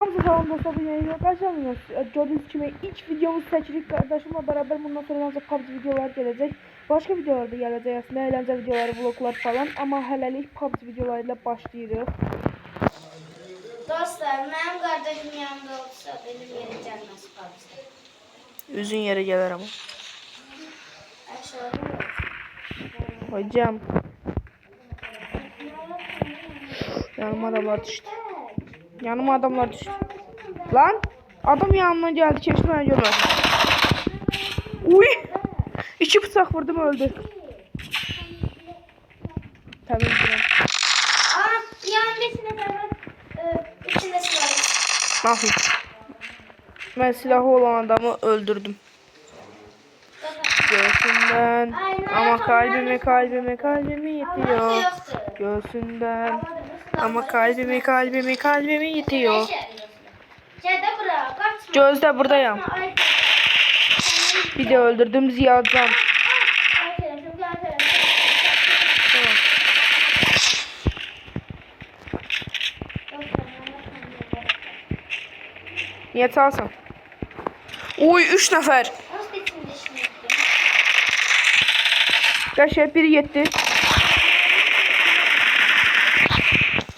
Salam dostlar, yayına karşılamıyoruz. Gördüğünüz gibi ilk videomuz seçilik kardeşimle beraber bundan sonra ancak PUBG videolar gelecek. Başka videolarda gelecek aslında, eğlence videoları, vloglar falan. Ama hələlik PUBG videolarıyla başlayırıq. Dostlar, benim kardeşim yanımda olsa benim yere gelmez PUBG'de. Üzün yere gelir ama. Aşağıda Hocam. Yanıma adamlar düştü. Yanıma adamlar düştü. Lan adam yanıma geldi, keçti beni görmez. Uy! 2 bıçak vurdum, öldü. Tabii ki. yanındakine kadar içinde silah. Nasıl? Ben silahı olan adamı öldürdüm. Göğsünden. Ama kalbimi yitiyor. Göğsünden. Ama kalbimi yitiyor. Gözde buradayım. Bir de öldürdüm Ziyadcan. Niye çalsın? Uy 3 nefer. Kaç biri yetti.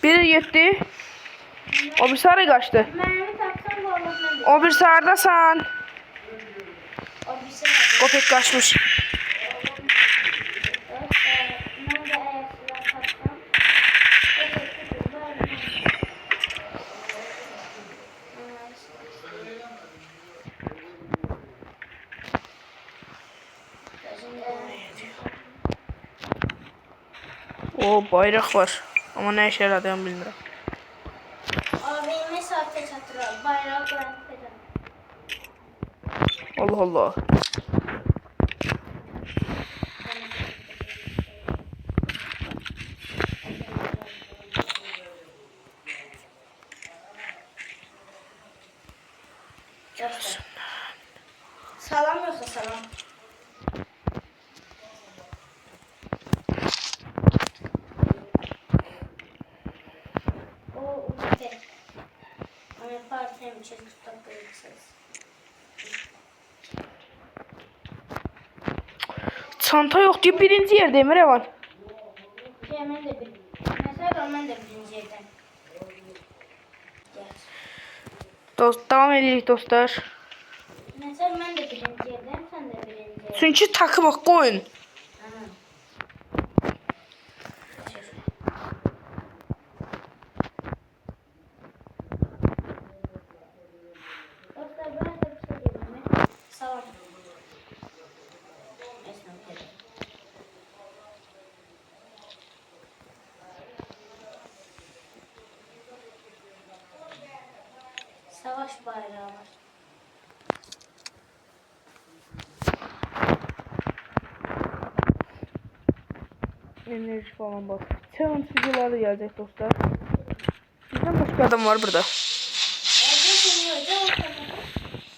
Biri yetti. O bir sarı kaçtı. O bir sarıdasan. Köpek kaçmış. O bayrak var. Ama ne işe yaradığını bilmiyorum. Abime saatte çatırıyor. Bayrağı bırakacağım. Allah Allah. Salam yoksa salam. O ufak. Ama partem için tutak koyacağız. Çanta yok diye birinci yerdeyim Revan. Ben de bir. Mesela ben de birinci yerden. Devam edelim dostlar. Mesela ben de birinci yerden, sen de birinci yerden. Çünkü takımak koyun. Dostlar ben de bir şey diyeyim mi? Salam. Savaş bayrağı var. Enerji falan bak. Challenge videoları gelecek dostlar. Bizden başka adam var burada.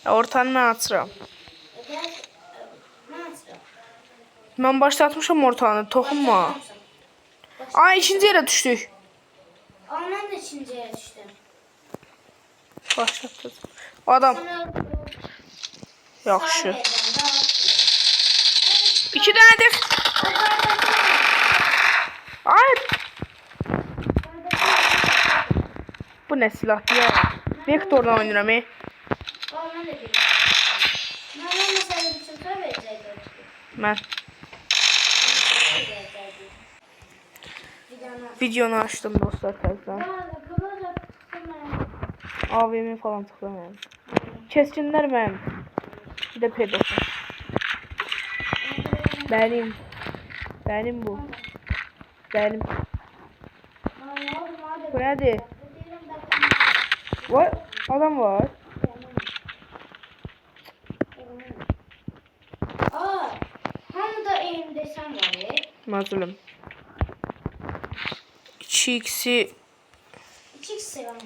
Ortanı ne atıram? Ben başlatmışım ortanı. Tokunma. Aa ikinci yere düştük. Ben de ikinci yere düştüm. Başlattım. Adam. Yaxşı. 2 tanedir. Hayır. Bu ne silah ya? Vektordan oynayıram. Ben de bilmiyorum. Ben mesela bir çocuklar verecektim. Ben. Videonu açtım dostlar tekrar. AVM falan tıklamayalım. Keskinler benim. Bir de pedofil. Benim. Benim bu. Benim. Bu nedir? Var. Adam var. Hem de eğim desem var ya. Mazlum. 2x'i 2x selam var.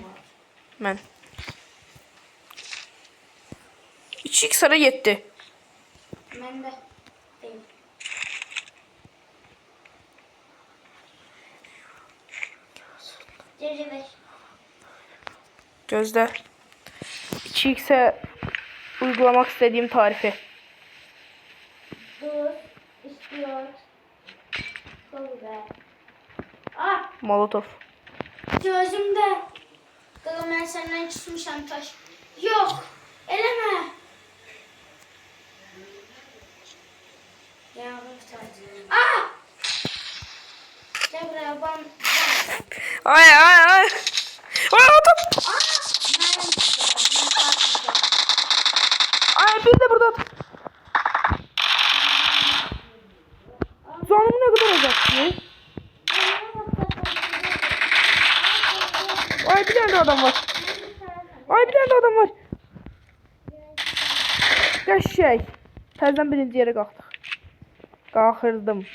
ben. 2x sana yetti. Ben de değil. Gözde. Gözde. 2x'e uygulamak istediğim tarifi. Dur. İstiyor. Kolbe. Ah! Molotov. Gözümde. Kızım ben senden küsmüşəm taş. Yok. Eleme. Yandım taş. Ah! Gel buraya bam. Ay ay ay. Ay adam. Ah! Merhaba. Ay bir de burada. Canım ne kadar olacak ki? Ay bir tane de adam var. Ay bir tane de adam var. Qəşəng. Təzədən birinci yerə qalxdıq. Qalxırdım.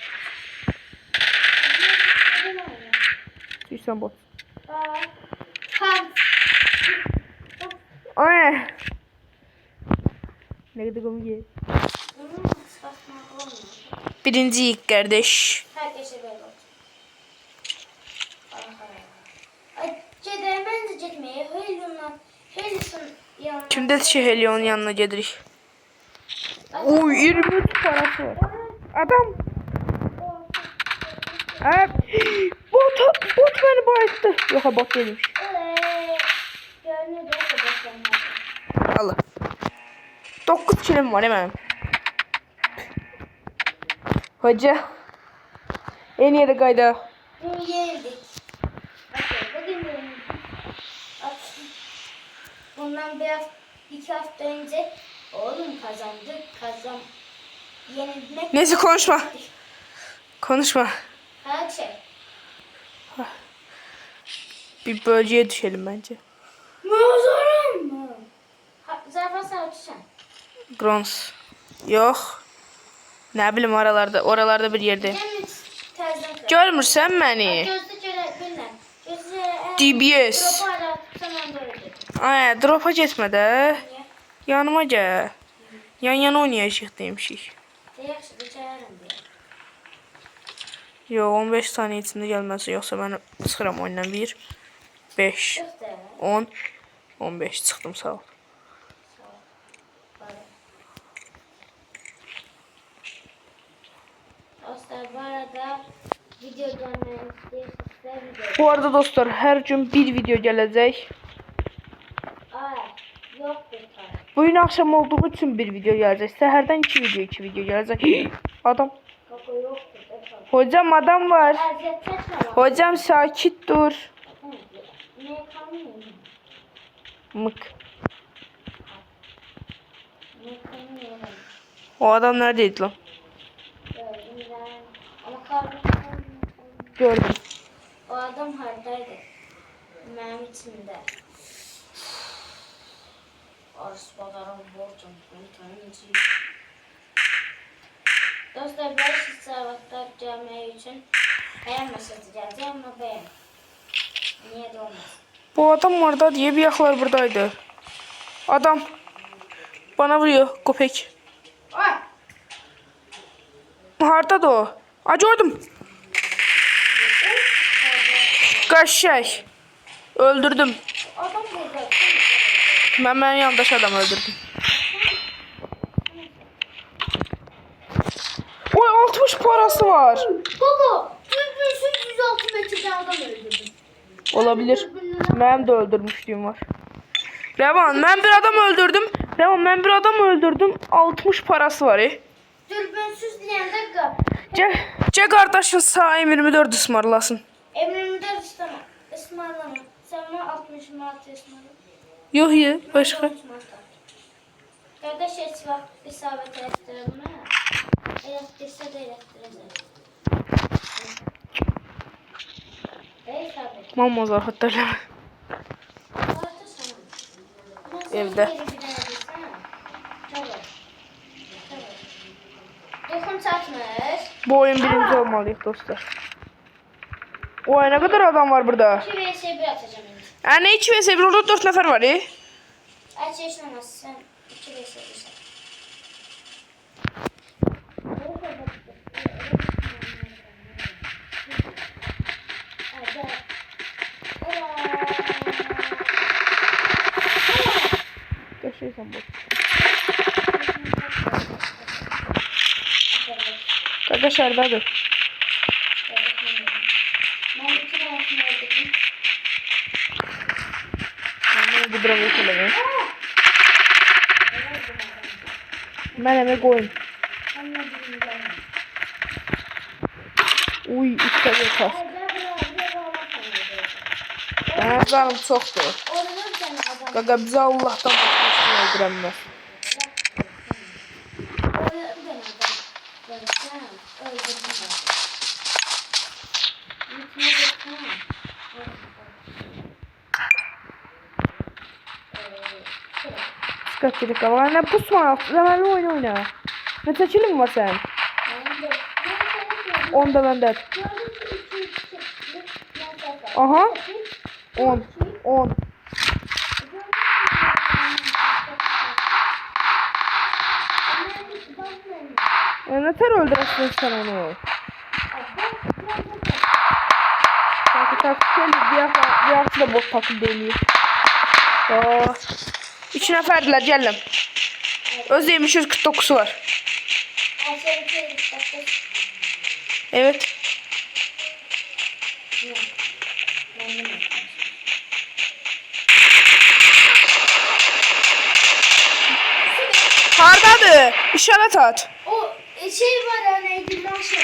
Düşsən bot. Ay. Ne kadar komik. Birinciyik kardeş. Herkese böyle oldu. Bence gitmeye. Helisun yanına. Kimdə ki Helion yanına gedirik. Oy 23 parası var. Adam. Bot beni bayılttı. Yok bot değilmiş. Görünüyor da başlanmaz. Allah. 9 kilim var hemen. Hoca. En iyi de kayda. Dün yenildik. Bugün yenildik. Bundan iki hafta önce oğlum kazandık. Yenilmek. Neyse konuşma. Konuşma. Her şey. Bir bölgeye düşelim bence. Mağazaram mı? Zarfa sarıtışan. Grons. Yok. Ne bileyim oralarda bir yerde. Görmürsən məni? Gözde göre bilmem. DBS. Dropa ala tutamam böyle. Ay, dropa getmə də. Niye? Yanıma gəl. Yan-yana oynayacaq demişik. Yaxşı geçerim diye. Yo 15 saniye içində gəlməsə, yoxsa mən çıxıram oyundan 1 5 Göster. 10 15 çıxdım sağ ol. Dostlar bu arada video görmeyi istiyorsanız video. Bu arada dostlar hər gün bir video gələcək. Ay yoktur tabii. Bu gün axşam olduğu üçün bir video gələcək. Səhərdən 2 video gələcək. Adam. Kaka yoktur. Efendim. Hocam adam var. Aziyet çekme bak. Hocam sakit dur. Ne kanıyor? Mık. Ne kanıyor? O adam neredeydi lan? Gördüm ben. Ama kalbim. Gördüm. O adam hardaydı. Benim içimde. Arası badarım borcum. Beni tanıyınca. Dostlar 5 hesabaklar gelmeyi için beğenmeseniz geleceğim ama beğen. Niye de olmaz. Bu adam orada diye bir yaklar buradaydı. Adam. Bana vuruyor köpek. Ay! Harda o? Aa gördüm. Qəşəng. Öldürdüm. Adam burada. Ben yandaş adam öldürdüm. Oy 60 parası var. Baba! Dürbünsüz 106 metreden adam öldürdüm. Olabilir. Benim de öldürmüşlüğüm var. Revan ben bir adam öldürdüm. Revan ben bir adam öldürdüm. 60 parası var. Dürbünsüz diyende kap. Gel kardeşin sağ M24 ısmarlasın. Emrimde ısmarlama. Sen bana 60 manat ısmarla. Yok ya başka. Kardeş hiç vakit isabet ettirelim ha. Elektrikse de elektrikse. İsabet. Mamma zarfatlarla. Vardı sana. Ama sen Evde. geri gidebilirsin ha. Tabii. Dokun çatmış. Bu oyun birinci olmalıyız dostlar. Oy ne kadar adam var burada. 2 vs 1 atacağım şimdi. Yani 2 vs 1 orada 4 nefer var. Aç yaşlanmaz sen 2 vs 1 sen. başlayırsan bu. Qaqa şərdadır. Ben iki tarafını öldürdüm. Mən qıdıram yox eləmək. Mən əmə qoyum. Uy, üstə bir kask. Mənim canım çoxdur. Qaqa bizə Allahdan başqasını öldürəmməz. Dikkat edin qaqa. Nə pusma, zəmənli oyna. Nə çəkilim var sənin? Onda məndə. Aha. 10. Nətər öldürəsin sən onu? Taktik eləyir, bir yaxşı da bot takip eləyir. 3 nəfərdirlər, gələm. Öz 349'u var. Evet. Hardadır? İşaret at. O şey var ya neydi nasıl?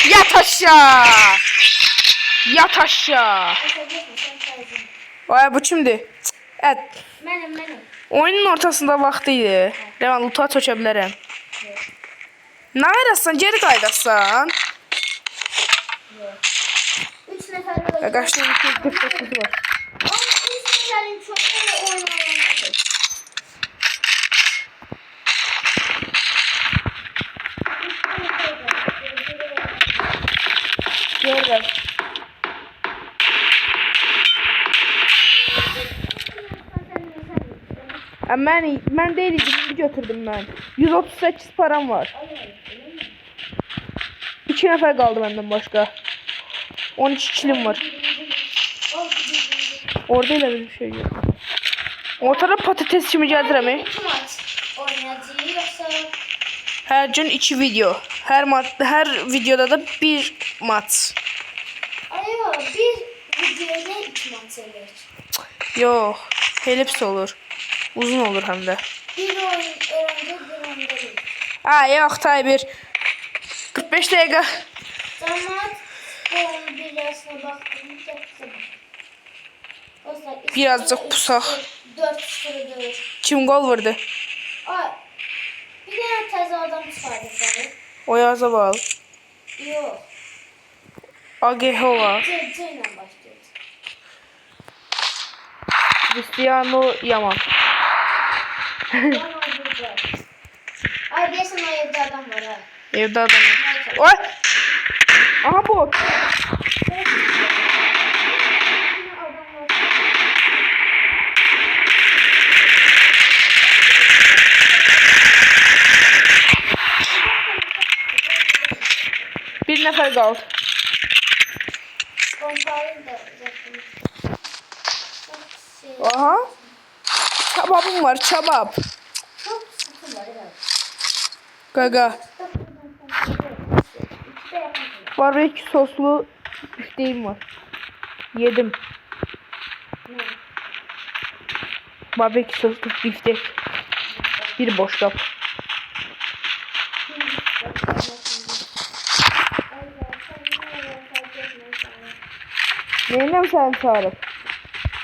Yat aşağı. Yat aşağı. Vay bu kimdir? Evet. Benim. Oyunun ortasında vaxtıydı. Devam luta çökə bilərəm. Nə ayırırsan? Geri qaydasan. 3 nefer Qaçın 249 var. Ama 3 neferin çok iyi oynanıyor. Görürəm. Mən deyildim, indi götürdüm mən. 138 param var. 2 nəfər qaldı məndən başqa. 13 kilim var. Orada elə bir şey yox. Ortada patates kimi gəldirəm. Hər gün 2 video. Hər videoda da 1 maç. Ayo, bir videoda 2 maç olur. Yox, hepsi olur. Uzun olur həm də. Bir oyun öğrenci bir oyunda değil. Ha, yox, Taybir. 45 dəqiqə. Zaman bu bir yaşına baktım. Birazcık pusaq. 4-0'dır. Kim gol vurdu? Ay, bir tane təzə adam çıxardı səni. O yaza bağlı. Yox. Agehova. C ilə başlayır. Cristiano Yaman. Yaman burada. Ay, deyəsən o evdə adam var ha. Evdə adam. Oy! Aha bot. Bir nəfər qaldı. Pompayı da yaptım. Aha. Çababım var, çabab. Çok sıkı var herhalde. Qaqa. Barbekü soslu bifteğim var. Yedim. Barbekü soslu biftek. Bir boş kap. Neyle mi sen çağırıp?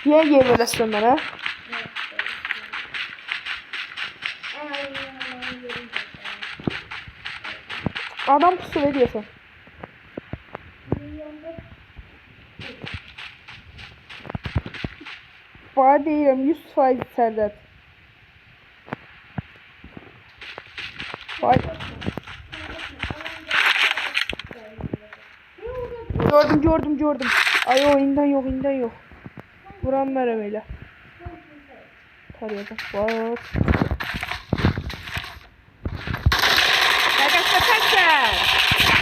Niye gelmelisin bana? Adam pusu veriyorsun. Bana değilim 100% Serdar. Vay. Gördüm. Ay oyundan yok. Vuran merhameyle. Tarayacak. What?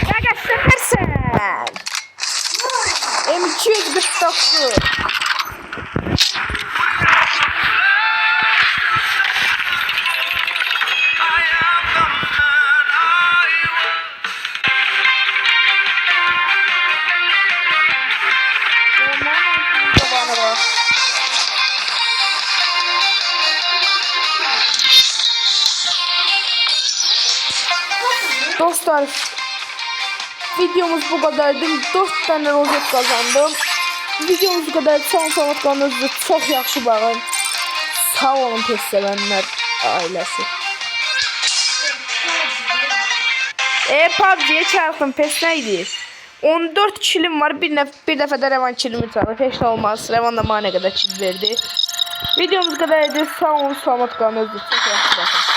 Gaga sefersen. M249. dostlar, videomuz bu kadardı. 4 tane rozet kazandım. Videomuz bu kadar. Son kanalınızda çok yaxşı bakın. Sağ olun pek sevenler ailesi. PUBG'ye çarptım. Pes neydi? 14 kilim var. Bir dəfədə Revan kilimi çalır. Heç nə olmaz. Revan da mənə qədər kil verdi. Videomuz bu kadardı. Sağ olun, salamat qalın. Özünüzə çox yaxşı baxın.